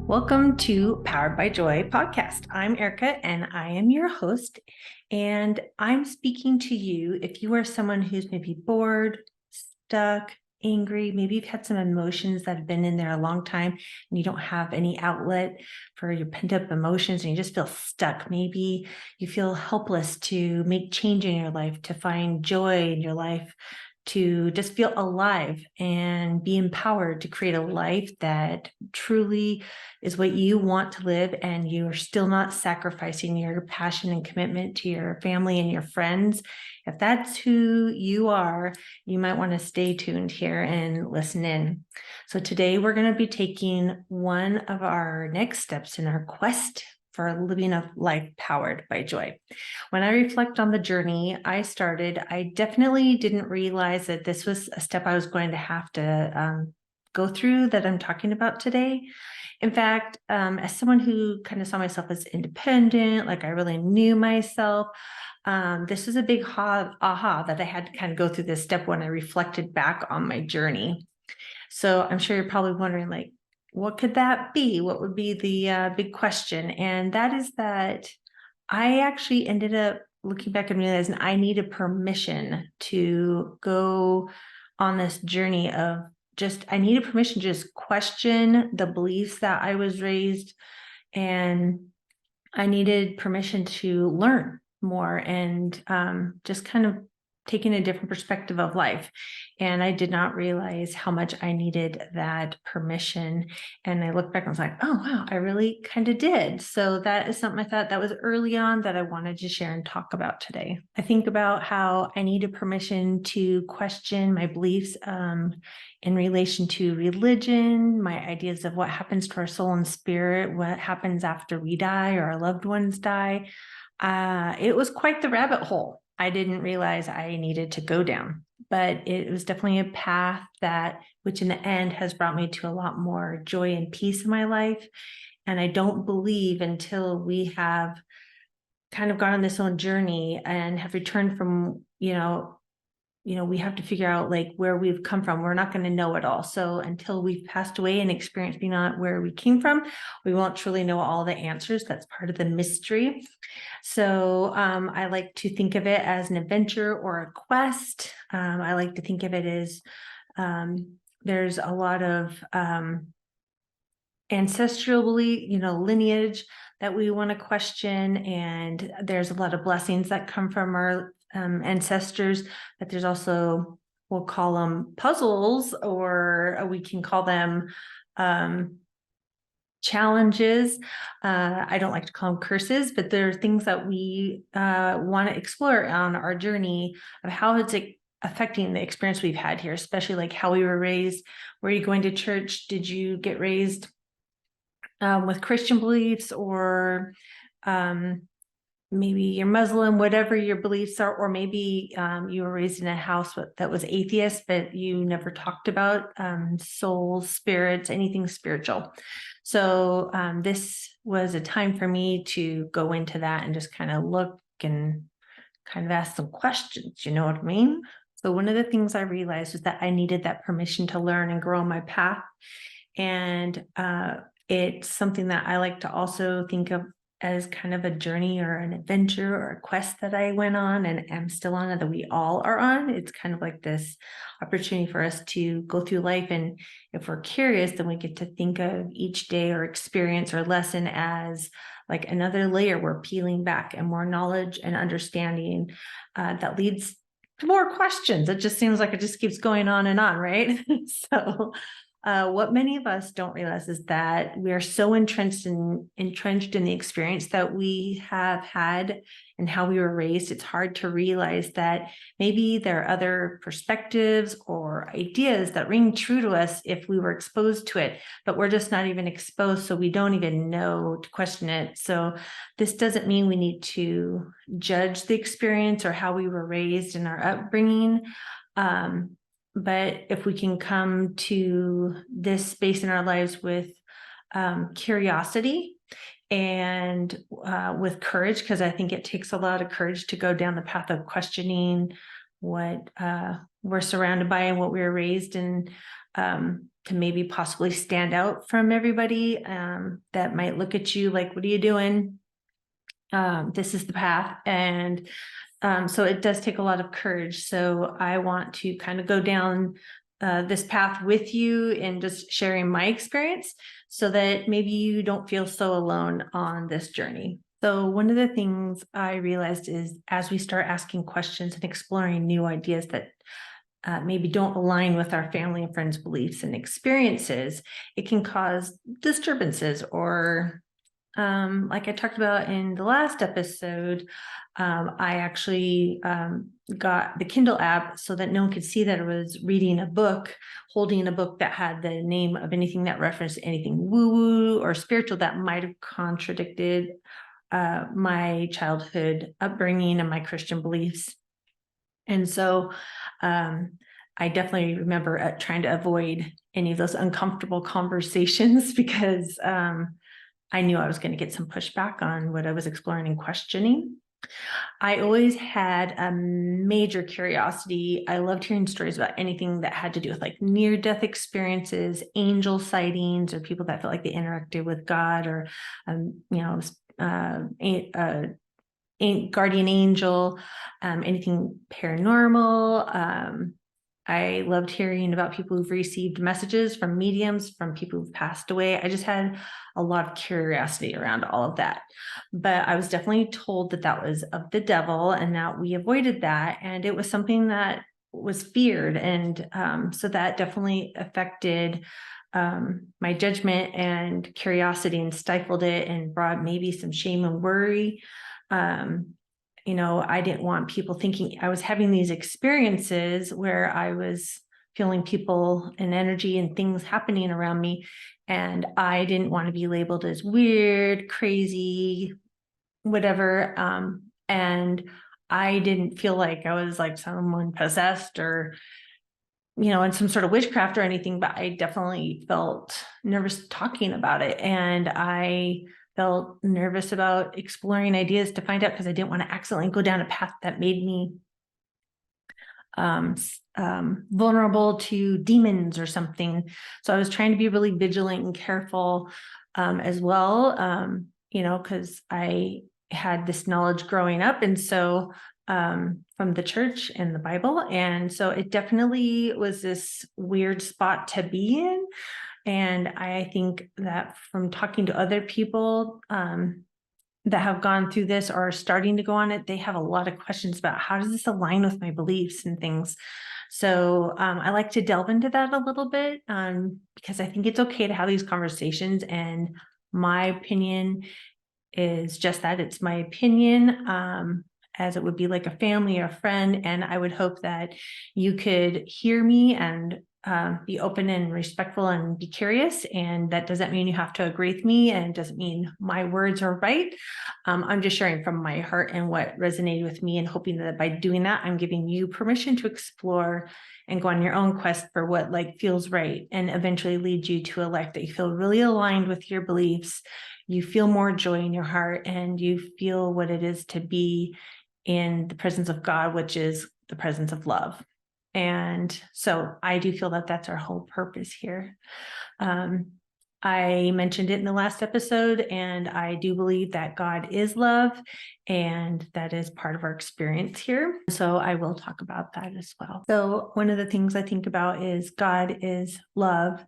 Welcome to Powered by Joy podcast. I'm Erica and I am your host. And I'm speaking to you if you are someone who's maybe bored, stuck, angry, maybe you've had some emotions that have been in there a long time and you don't have any outlet for your pent up emotions and you just feel stuck. Maybe you feel helpless to make change in your life, to find joy in your life, to just feel alive and be empowered to create a life that truly is what you want to live, and you are still not sacrificing your passion and commitment to your family and your friends. If that's who you are, you might want to stay tuned here and listen in. So today we're going to be taking one of our next steps in our quest for living a life powered by joy. When I reflect on the journey I started, I definitely didn't realize that this was a step I was going to have to go through that I'm talking about today. In fact, as someone who kind of saw myself as independent, like I really knew myself, this was a big aha that I had to kind of go through this step when I reflected back on my journey. So I'm sure you're probably wondering, like, what could that be? What would be the big question? And that is that I actually ended up looking back and realizing I needed permission to go on this journey of I needed permission to just question the beliefs that I was raised, and I needed permission to learn more and just kind of taking a different perspective of life. And I did not realize how much I needed that permission. And I looked back and was like, oh, wow, I really kind of did. So that is something I thought that was early on that I wanted to share and talk about today. I think about how I needed permission to question my beliefs in relation to religion, my ideas of what happens to our soul and spirit, what happens after we die or our loved ones die. It was quite the rabbit hole. I didn't realize I needed to go down, but it was definitely a path which in the end has brought me to a lot more joy and peace in my life. And I don't believe until we have kind of gone on this own journey and have returned from, we have to figure out like where we've come from. We're not going to know it all. So until we've passed away and experienced beyond where we came from, we won't truly know all the answers. That's part of the mystery. So I like to think of it as an adventure or a quest. I like to think of it as there's a lot of ancestral lineage that we want to question, and there's a lot of blessings that come from our ancestors, but there's also, we'll call them puzzles, or we can call them challenges. I don't like to call them curses, but there are things that we want to explore on our journey of how it's affecting the experience we've had here, especially like how we were raised. Were you going to church? Did you get raised with Christian beliefs, or maybe you're Muslim, whatever your beliefs are, or maybe you were raised in a house that was atheist, but you never talked about souls, spirits, anything spiritual. So this was a time for me to go into that and just kind of look and kind of ask some questions, you know what I mean? So one of the things I realized was that I needed that permission to learn and grow my path. And it's something that I like to also think of as kind of a journey or an adventure or a quest that I went on and am still on, and that we all are on. It's kind of like this opportunity for us to go through life. And if we're curious, then we get to think of each day or experience or lesson as like another layer we're peeling back, and more knowledge and understanding that leads to more questions. It just seems like it just keeps going on and on, right? So what many of us don't realize is that we are so entrenched in the experience that we have had and how we were raised. It's hard to realize that maybe there are other perspectives or ideas that ring true to us if we were exposed to it, but we're just not even exposed, so we don't even know to question it. So this doesn't mean we need to judge the experience or how we were raised in our upbringing. But if we can come to this space in our lives with curiosity and with courage, because I think it takes a lot of courage to go down the path of questioning what we're surrounded by and what we were raised in to maybe possibly stand out from everybody that might look at you like, what are you doing? This is the path. And so it does take a lot of courage. So I want to kind of go down this path with you and just sharing my experience so that maybe you don't feel so alone on this journey. So one of the things I realized is as we start asking questions and exploring new ideas that maybe don't align with our family and friends' beliefs and experiences, it can cause disturbances or like I talked about in the last episode, I actually got the Kindle app so that no one could see that I was reading a book, holding a book that had the name of anything that referenced anything woo-woo or spiritual that might have contradicted my childhood upbringing and my Christian beliefs. And so I definitely remember trying to avoid any of those uncomfortable conversations because I knew I was going to get some pushback on what I was exploring and questioning. I always had a major curiosity. I loved hearing stories about anything that had to do with like near-death experiences, angel sightings, or people that felt like they interacted with God, or guardian angel, anything paranormal. I loved hearing about people who've received messages from mediums, from people who've passed away. I just had a lot of curiosity around all of that. But I was definitely told that that was of the devil and that we avoided that. And it was something that was feared. And so that definitely affected my judgment and curiosity and stifled it and brought maybe some shame and worry. I didn't want people thinking I was having these experiences where I was feeling people and energy and things happening around me. And I didn't want to be labeled as weird, crazy, whatever. And I didn't feel like I was like someone possessed or, in some sort of witchcraft or anything, but I definitely felt nervous talking about it. And I felt nervous about exploring ideas to find out because I didn't want to accidentally go down a path that made me vulnerable to demons or something. So I was trying to be really vigilant and careful as well, because I had this knowledge growing up. And so from the church and the Bible. And so it definitely was this weird spot to be in. And I think that from talking to other people that have gone through this or are starting to go on it, they have a lot of questions about how does this align with my beliefs and things. So I like to delve into that a little bit because I think it's okay to have these conversations. And my opinion is just that, it's my opinion. As it would be like a family or a friend. And I would hope that you could hear me and be open and respectful and be curious. And that doesn't mean you have to agree with me and doesn't mean my words are right. I'm just sharing from my heart and what resonated with me and hoping that by doing that, I'm giving you permission to explore and go on your own quest for what feels right and eventually lead you to a life that you feel really aligned with your beliefs. You feel more joy in your heart and you feel what it is to be in the presence of God, which is the presence of love. And so I do feel that that's our whole purpose here. I mentioned it in the last episode, and I do believe that God is love, and that is part of our experience here. So I will talk about that as well. So one of the things I think about is God is love,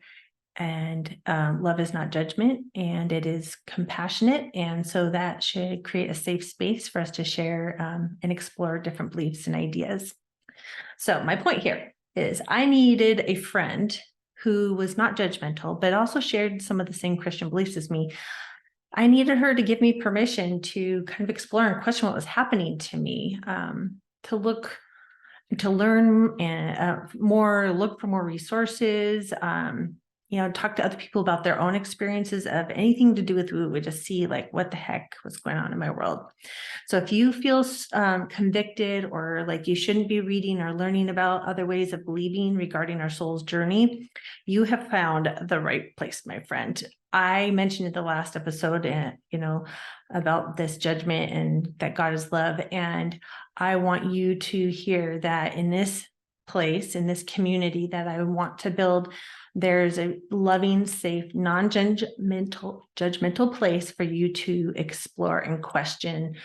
and love is not judgment, and it is compassionate. And so that should create a safe space for us to share and explore different beliefs and ideas. So my point here is I needed a friend who was not judgmental, but also shared some of the same Christian beliefs as me. I needed her to give me permission to kind of explore and question what was happening to me, to learn and look for more resources, talk to other people about their own experiences of anything to do with woo, would just see what the heck was going on in my world. So if you feel convicted or like you shouldn't be reading or learning about other ways of believing regarding our soul's journey, you have found the right place, my friend. I mentioned in the last episode, about this judgment and that God is love. And I want you to hear that in this place, in this community that I want to build, there's a loving, safe, non-judgmental place for you to explore and question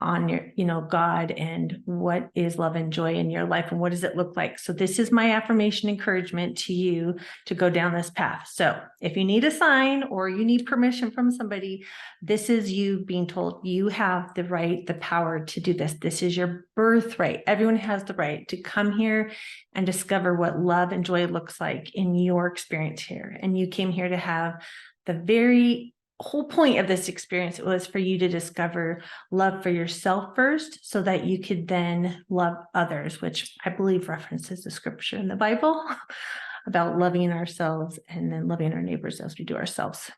on your, God, and what is love and joy in your life, and what does it look like? So this is my affirmation encouragement to you to go down this path. So if you need a sign or you need permission from somebody, this is you being told you have the right, the power to do this. This is your birthright. Everyone has the right to come here and discover what love and joy looks like in your experience here. And you came here to have the very whole point of this experience. It was for you to discover love for yourself first, so that you could then love others, which I believe references the scripture in the Bible about loving ourselves and then loving our neighbors as we do ourselves.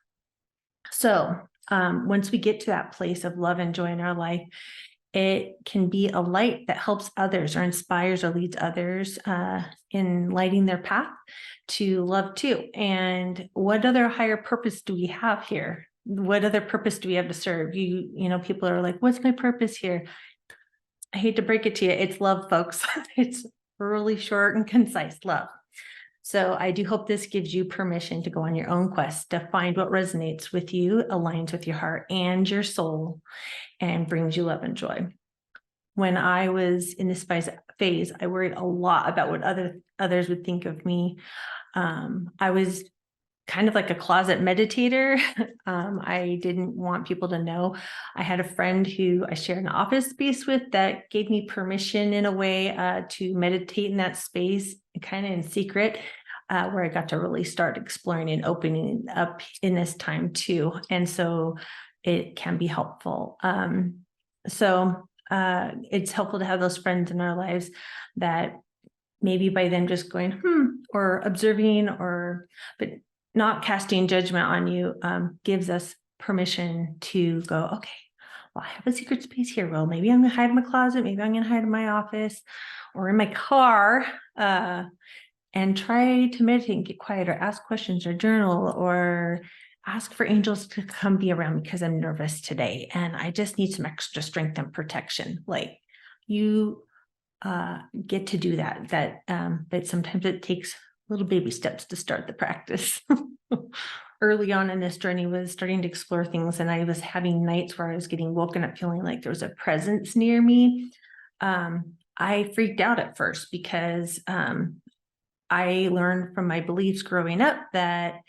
So once we get to that place of love and joy in our life, it can be a light that helps others or inspires or leads others in lighting their path to love too. And what other higher purpose do we have here? What other purpose do we have to serve? People are like, what's my purpose here? I hate to break it to you. It's love, folks. It's really short and concise, love. So I do hope this gives you permission to go on your own quest to find what resonates with you, aligns with your heart and your soul, and brings you love and joy. When I was in this phase, I worried a lot about what others would think of me. I was kind of like a closet meditator. I didn't want people to know. I had a friend who I shared an office space with that gave me permission in a way to meditate in that space, kind of in secret, where I got to really start exploring and opening up in this time too. And so it can be helpful. So it's helpful to have those friends in our lives that maybe by them just going, or observing, but not casting judgment on you, gives us permission to go, okay, well, I have a secret space here. Well, maybe I'm going to hide in my closet. Maybe I'm going to hide in my office or in my car, and try to meditate and get quiet, or ask questions, or journal, or ask for angels to come be around me because I'm nervous today and I just need some extra strength and protection. Like, you get to do that. But sometimes it takes little baby steps to start the practice. Early on in this journey was starting to explore things, and I was having nights where I was getting woken up feeling like there was a presence near me. I freaked out at first because I learned from my beliefs growing up that,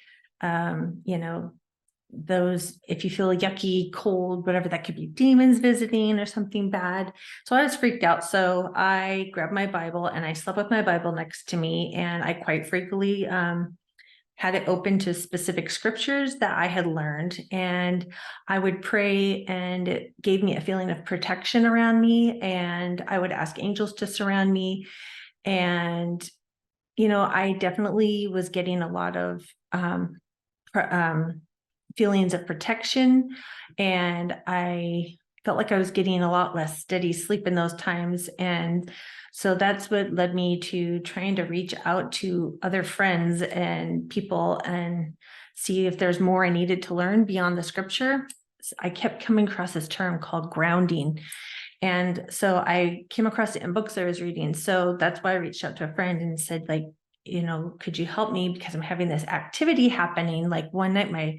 those, if you feel yucky, cold, whatever, that could be demons visiting or something bad. So I was freaked out. So I grabbed my Bible and I slept with my Bible next to me, and I quite frequently had it open to specific scriptures that I had learned, and I would pray, and it gave me a feeling of protection around me, and I would ask angels to surround me. And I definitely was getting a lot of feelings of protection, and I felt like I was getting a lot less steady sleep in those times. And so that's what led me to trying to reach out to other friends and people and see if there's more I needed to learn beyond the scripture. I kept coming across this term called grounding. And so I came across it in books I was reading. So that's why I reached out to a friend and said, like, could you help me? Because I'm having this activity happening. Like, one night my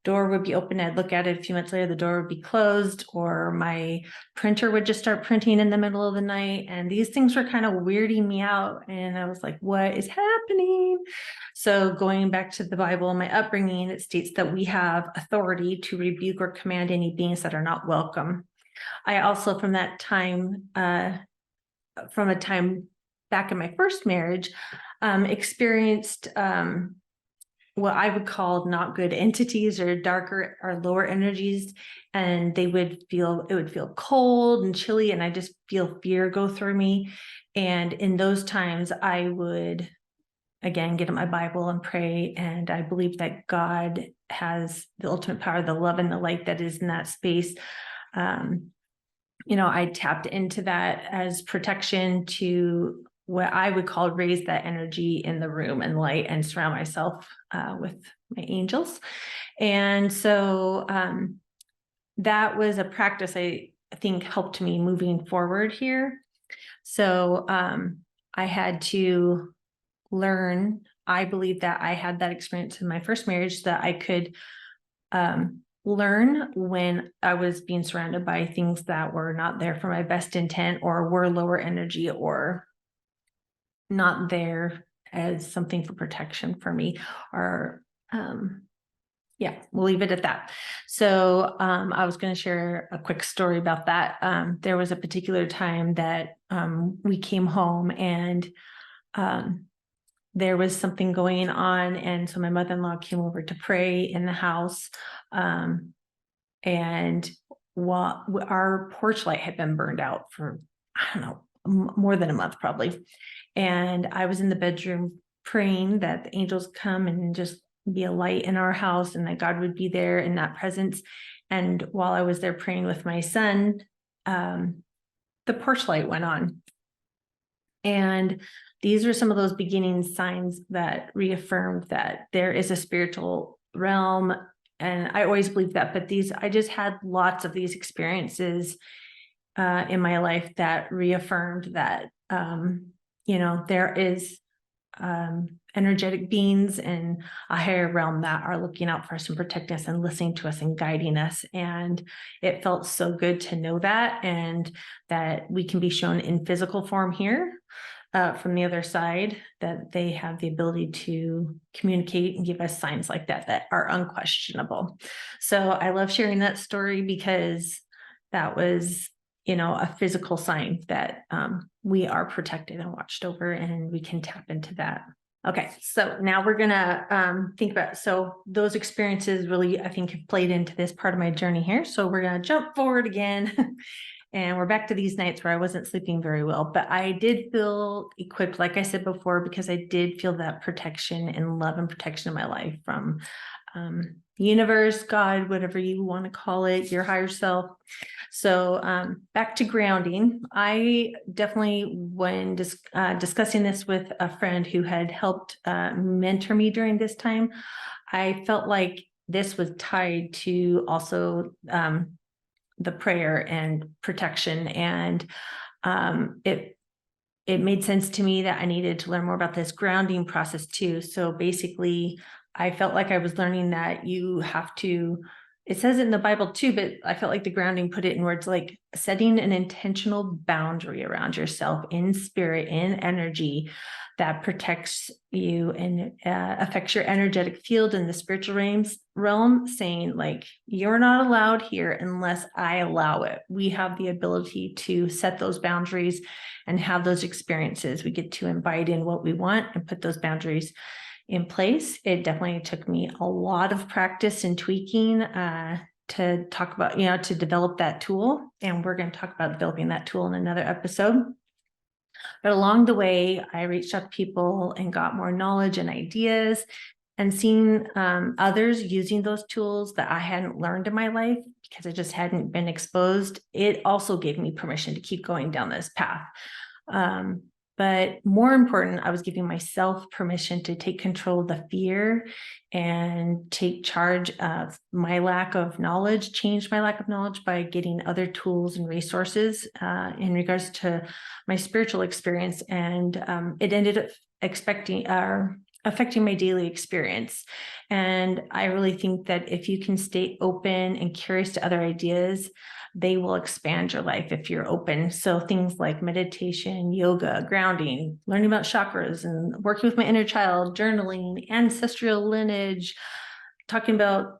door would be open. I'd look at it. A few minutes later, the door would be closed, or my printer would just start printing in the middle of the night. And these things were kind of weirding me out. And I was like, what is happening? So going back to the Bible and my upbringing, it states that we have authority to rebuke or command any beings that are not welcome. I also, from that time, from a time back in my first marriage, experienced what I would call not good entities, or darker or lower energies. And it would feel cold and chilly, and I just feel fear go through me. And in those times, I would, again, get in my Bible and pray. And I believe that God has the ultimate power, the love and the light that is in that space. I tapped into that as protection to what I would call raise that energy in the room and light, and surround myself with my angels. And so that was a practice I think helped me moving forward here. So I had to learn. I believe that I had that experience in my first marriage, that I could learn when I was being surrounded by things that were not there for my best intent, or were lower energy, or not there as something for protection for me, or yeah, we'll leave it at that. So I was going to share a quick story about that. There was a particular time that we came home, and there was something going on. And so my mother-in-law came over to pray in the house. And while our porch light had been burned out for, I don't know, more than a month probably. And I was in the bedroom praying that the angels come and just be a light in our house, and that God would be there in that presence. And while I was there praying with my son, the porch light went on. And these are some of those beginning signs that reaffirmed that there is a spiritual realm. And I always believed that, but I just had lots of these experiences in my life that reaffirmed that, there is energetic beings and a higher realm that are looking out for us and protecting us and listening to us and guiding us. And it felt so good to know that, and that we can be shown in physical form here from the other side, that they have the ability to communicate and give us signs like that are unquestionable. So I love sharing that story, because that was, a physical sign that we are protected and watched over, and we can tap into that. Okay, so now we're gonna think about, so those experiences really, I think, have played into this part of my journey here. So we're gonna jump forward again. And we're back to these nights where I wasn't sleeping very well, but I did feel equipped, like I said before, because I did feel that protection and love and protection in my life from the universe, God, whatever you want to call it, your higher self. So back to grounding. I definitely, when discussing this with a friend who had helped mentor me during this time, I felt like this was tied to also the prayer and protection. And it made sense to me that I needed to learn more about this grounding process too. So basically, I felt like I was learning that you have to, it says it in the Bible too, but I felt like the grounding put it in words like setting an intentional boundary around yourself in spirit, in energy, that protects you and affects your energetic field in the spiritual realm, saying like, you're not allowed here unless I allow it. We have the ability to set those boundaries and have those experiences. We get to invite in what we want and put those boundaries in place. It definitely took me a lot of practice and tweaking to talk about, to develop that tool. And we're going to talk about developing that tool in another episode. But along the way, I reached out to people and got more knowledge and ideas, and seeing others using those tools that I hadn't learned in my life because I just hadn't been exposed. It also gave me permission to keep going down this path. But more important, I was giving myself permission to take control of the fear and take charge of my lack of knowledge, change my lack of knowledge by getting other tools and resources in regards to my spiritual experience. And it ended up affecting my daily experience. And I really think that if you can stay open and curious to other ideas, they will expand your life if you're open. So things like meditation, yoga, grounding, learning about chakras, and working with my inner child, journaling, ancestral lineage, talking about,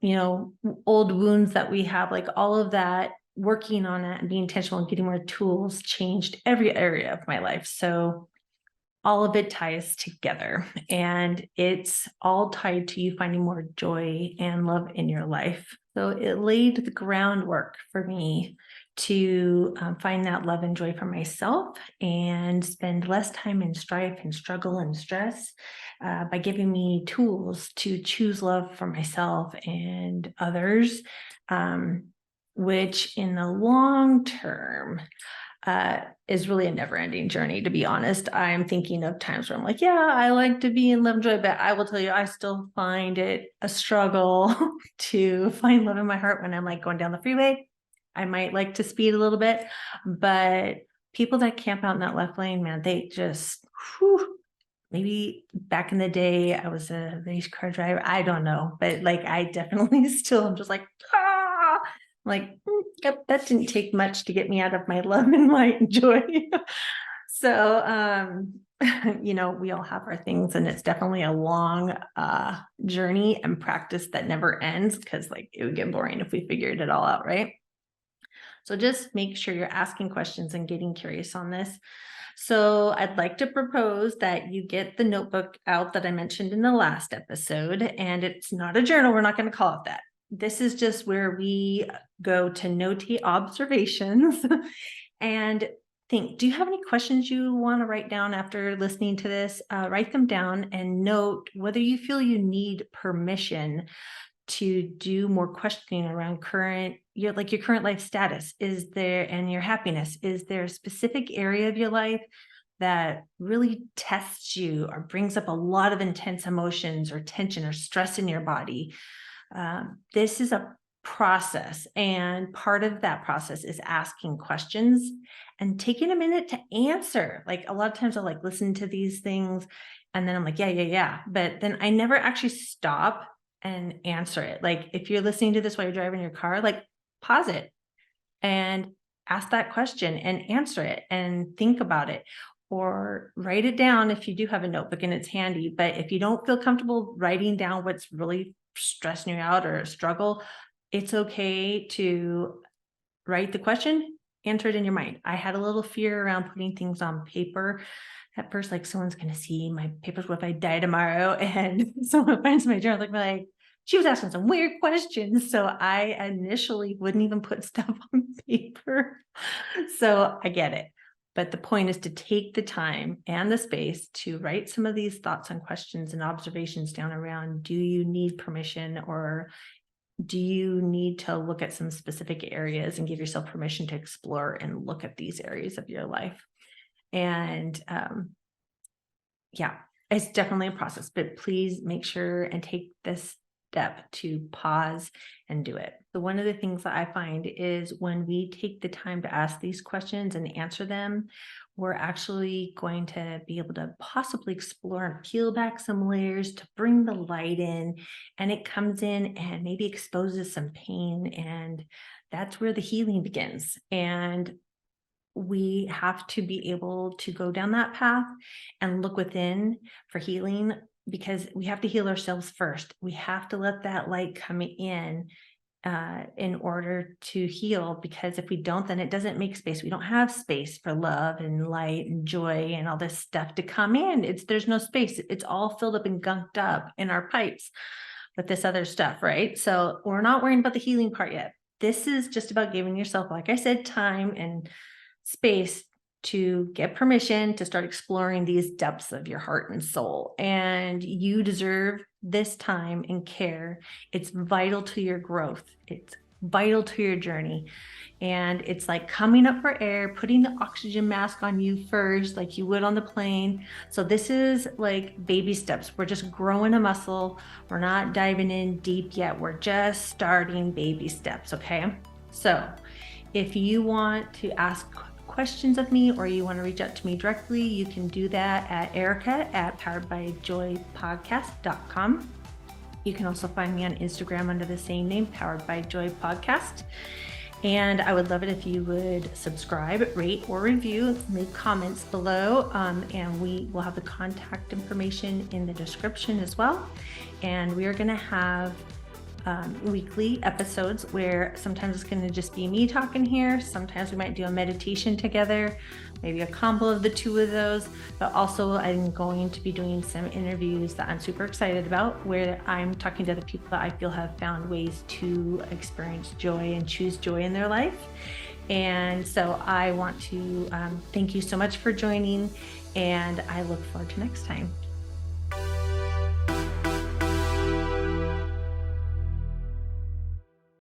old wounds that we have, like all of that, working on it and being intentional and getting more tools changed every area of my life. So all of it ties together, and it's all tied to you finding more joy and love in your life. So it laid the groundwork for me to find that love and joy for myself and spend less time in strife and struggle and stress by giving me tools to choose love for myself and others, which in the long term is really a never-ending journey, to be honest. I'm thinking of times where I'm like, yeah, I like to be in love and joy, but I will tell you, I still find it a struggle to find love in my heart when I'm like going down the freeway. I might like to speed a little bit, but people that camp out in that left lane, man, they just maybe back in the day, I was a race car driver. I don't know, but like, I definitely still am just like, like, yep, that didn't take much to get me out of my love and light and joy. So, we all have our things, and it's definitely a long journey and practice that never ends, because like it would get boring if we figured it all out, right? So just make sure you're asking questions and getting curious on this. So I'd like to propose that you get the notebook out that I mentioned in the last episode, and it's not a journal. We're not going to call it that. This is just where we go to notate observations and think, do you have any questions you want to write down after listening to this? Write them down and note whether you feel you need permission to do more questioning around your current life status. Is there, and your happiness, is there a specific area of your life that really tests you or brings up a lot of intense emotions or tension or stress in your body? This is a process, and part of that process is asking questions and taking a minute to answer. Like, a lot of times I'll like listen to these things and then I'm like, yeah. But then I never actually stop and answer it. Like, if you're listening to this while you're driving your car, like, pause it and ask that question and answer it and think about it, or write it down if you do have a notebook and it's handy. But if you don't feel comfortable writing down what's really stressing you out or a struggle, it's okay to write the question, answer it in your mind. I had a little fear around putting things on paper at first, like, someone's going to see my papers. What if I die tomorrow? And someone finds my journal, like, she was asking some weird questions. So I initially wouldn't even put stuff on paper. So I get it. But the point is to take the time and the space to write some of these thoughts and questions and observations down around, do you need permission, or do you need to look at some specific areas and give yourself permission to explore and look at these areas of your life? And it's definitely a process, but please make sure and take this step to pause and do it. So one of the things that I find is when we take the time to ask these questions and answer them, we're actually going to be able to possibly explore and peel back some layers to bring the light in, and it comes in and maybe exposes some pain, and that's where the healing begins. And we have to be able to go down that path and look within for healing, because we have to heal ourselves first. We have to let that light come in order to heal, because if we don't, then it doesn't make space. We don't have space for love and light and joy and all this stuff to come in. There's no space. It's all filled up and gunked up in our pipes with this other stuff, right? So we're not worrying about the healing part yet. This is just about giving yourself, like I said, time and space to get permission to start exploring these depths of your heart and soul. And you deserve this time and care. It's vital to your growth. It's vital to your journey. And it's like coming up for air, putting the oxygen mask on you first, like you would on the plane. So this is like baby steps. We're just growing a muscle. We're not diving in deep yet. We're just starting baby steps. Okay. So if you want to ask questions of me, or you want to reach out to me directly, you can do that at erica@poweredbyjoypodcast.com. You can also find me on Instagram under the same name, Powered by Joy Podcast. And I would love it if you would subscribe, rate, or review, leave comments below. And we will have the contact information in the description as well. And we are going to have weekly episodes where sometimes it's going to just be me talking here. Sometimes we might do a meditation together, maybe a combo of the two of those. But also I'm going to be doing some interviews that I'm super excited about, where I'm talking to the people that I feel have found ways to experience joy and choose joy in their life. And so I want to thank you so much for joining, and I look forward to next time.